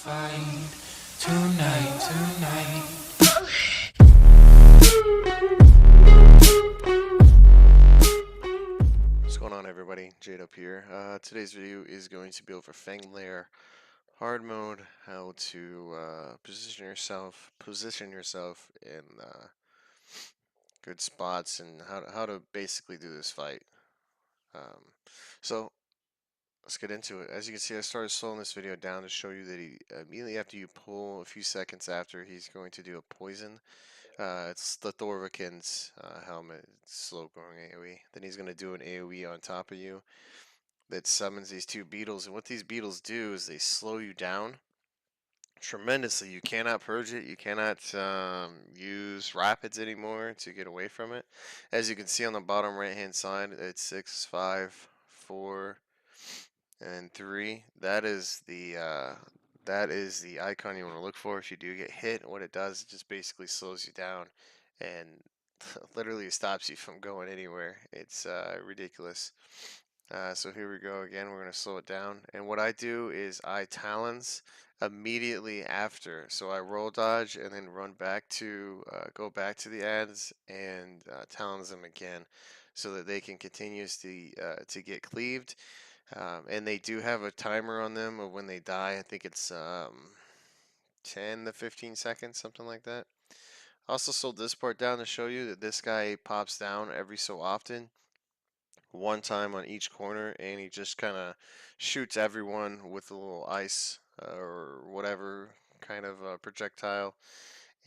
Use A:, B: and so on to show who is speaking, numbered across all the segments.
A: fight tonight.
B: What's going on, everybody? Jade up here. Today's video is going to be over Fang Lair hard mode, how to position yourself in good spots, and how to basically do this fight. Um, so let's get into it. As you can see, I started slowing this video down to show you that he immediately after you pull, a few seconds after, he's going to do a poison. It's the Thorviken's helmet, slow growing AoE. Then he's going to do an AoE on top of you that summons these two beetles. And what these beetles do is they slow you down tremendously. You cannot purge it. You cannot use rapids anymore to get away from it. As you can see on the bottom right hand side, it's 6, 5, 4, and 3. That is the icon you want to look for if you do get hit. What it does, it just basically slows you down and literally stops you from going anywhere. It's ridiculous. So here we go again. We're going to slow it down. And what I do is I talons immediately after. So I roll dodge and then run back to go back to the ads and talons them again, so that they can continuously to get cleaved. And they do have a timer on them of when they die. I think it's 10 to 15 seconds, something like that. I also slowed this part down to show you that this guy pops down every so often, one time on each corner, and he just kind of shoots everyone with a little ice or whatever kind of projectile,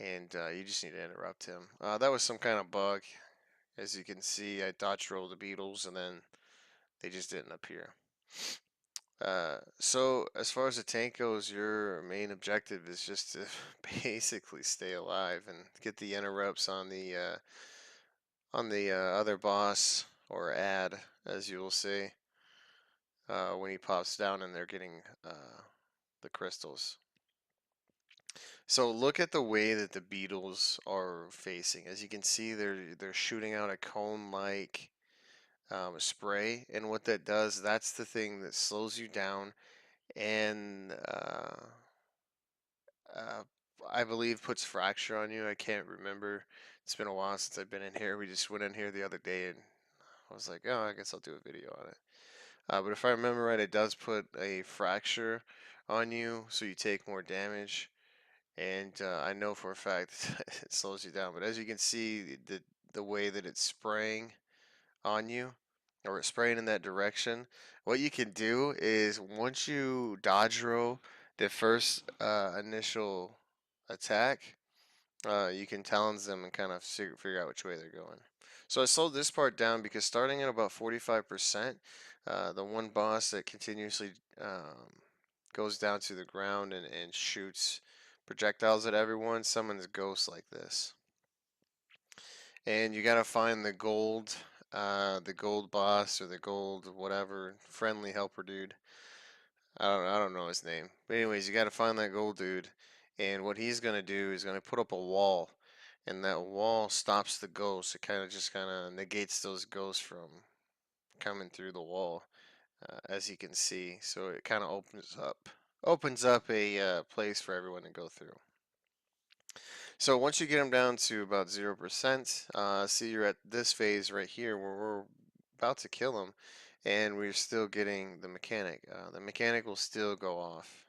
B: and you just need to interrupt him. That was some kind of bug. As you can see, I dodge rolled the beetles and then they just didn't appear. So as far as the tank goes, your main objective is just to basically stay alive and get the interrupts on the other boss or ad, as you will see, when he pops down and they're getting the crystals. So look at the way that the beetles are facing. As you can see, they're shooting out a cone-like spray, and what that does, that's the thing that slows you down and uh, I believe puts fracture on you. I can't remember. It's been a while since I've been in here. We just went in here the other day and I was like, oh, I guess I'll do a video on it. But if I remember right, it does put a fracture on you, so you take more damage. And I know for a fact it slows you down. But as you can see, the way that it's spraying on you, or it's spraying in that direction, what you can do is once you dodge roll the first initial attack, you can talons them and kind of figure out which way they're going. So I slowed this part down because starting at about 45%, the one boss that continuously goes down to the ground and shoots projectiles at everyone summons ghosts like this. And you gotta find the gold boss or the gold whatever friendly helper dude. I don't know his name, but anyways, you gotta find that gold dude, and what he's gonna do is gonna put up a wall, and that wall stops the ghosts. It kind of negates those ghosts from coming through the wall, as you can see. So it kind of opens up a place for everyone to go through. So once you get them down to about 0%, see you're at this phase right here where we're about to kill them, and we're still getting the mechanic. The mechanic will still go off.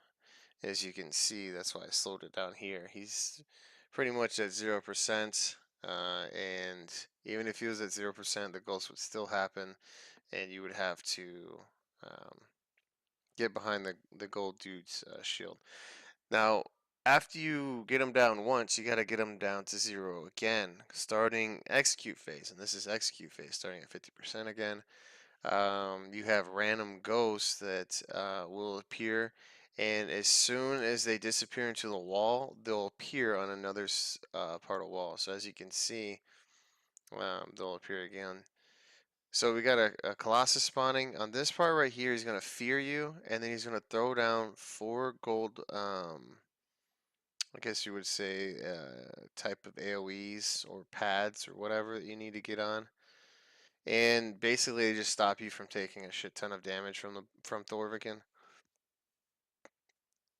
B: As you can see, that's why I slowed it down here. He's pretty much at 0%, and even if he was at 0%, the ghost would still happen, and you would have to um, get behind the gold dude's shield. Now, after you get them down once, you got to get them down to 0 again, starting execute phase. And this is execute phase, starting at 50% again. You have random ghosts that will appear, and as soon as they disappear into the wall, they'll appear on another part of the wall. So as you can see, they'll appear again. So we got a Colossus spawning. On this part right here, he's going to fear you, and then he's going to throw down 4 gold, I guess you would say, type of AoEs or pads or whatever that you need to get on. And basically they just stop you from taking a shit ton of damage from Thorviken.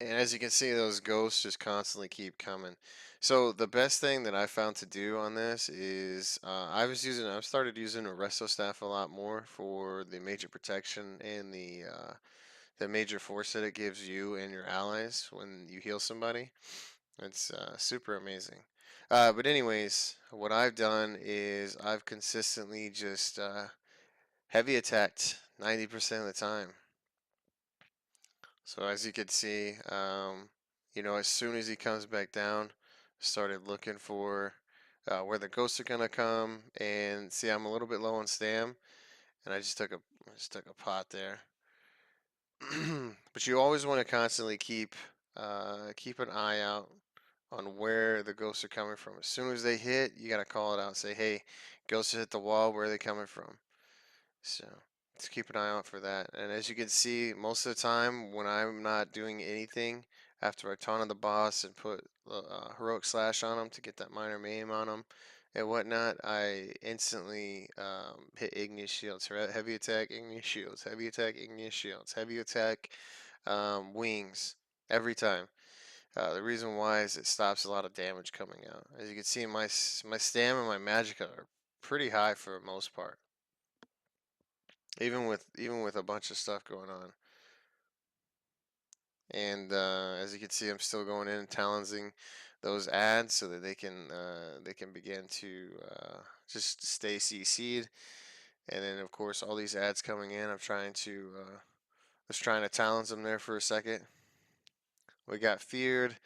B: And as you can see, those ghosts just constantly keep coming. So the best thing that I found to do on this is I've started using a resto staff a lot more for the major protection and the major force that it gives you and your allies when you heal somebody. It's super amazing. But anyways, what I've done is I've consistently just heavy attacked 90% of the time. So as you can see, as soon as he comes back down, started looking for where the ghosts are gonna come, and see I'm a little bit low on stam, and I just took a pot there. But you always want to constantly keep an eye out on where the ghosts are coming from. As soon as they hit, you gotta call it out and say, "Hey, ghosts hit the wall. Where are they coming from?" So let's keep an eye out for that. And as you can see, most of the time when I'm not doing anything, after I taunted the boss and put heroic slash on him to get that minor maim on him and whatnot, I instantly hit igneous shields. Heavy attack, igneous shields. Heavy attack, igneous shields. Heavy attack, wings. Every time. The reason why is it stops a lot of damage coming out. As you can see, my stam and my magicka are pretty high for the most part, even with a bunch of stuff going on. And as you can see, I'm still going in and talencing those ads so that they can begin to just stay CC'd. And then of course all these ads coming in, I'm trying to just trying to talent them there for a second. We got feared,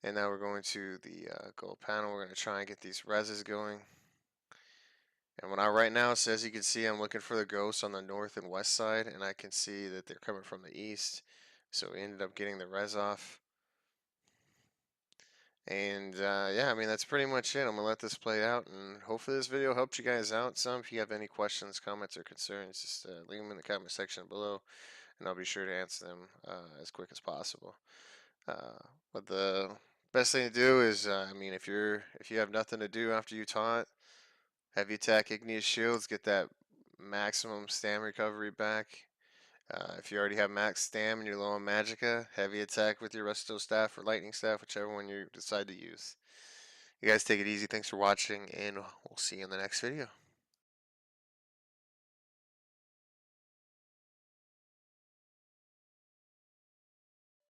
B: and now we're going to the gold panel. We're going to try and get these reses going. And when I right now, so as you can see, I'm looking for the ghosts on the north and west side, and I can see that they're coming from the east. So we ended up getting the res off. And yeah, I mean, that's pretty much it. I'm going to let this play out, and hopefully this video helped you guys out some. If you have any questions, comments, or concerns, just leave them in the comment section below, and I'll be sure to answer them as quick as possible. Uh, but the best thing to do is, I mean, if you have nothing to do after you taunt, heavy attack igneous shields, get that maximum stam recovery back. If you already have max stam and you're low on magicka, heavy attack with your resto staff or lightning staff, whichever one you decide to use. You guys take it easy. Thanks for watching, and we'll see you in the next video.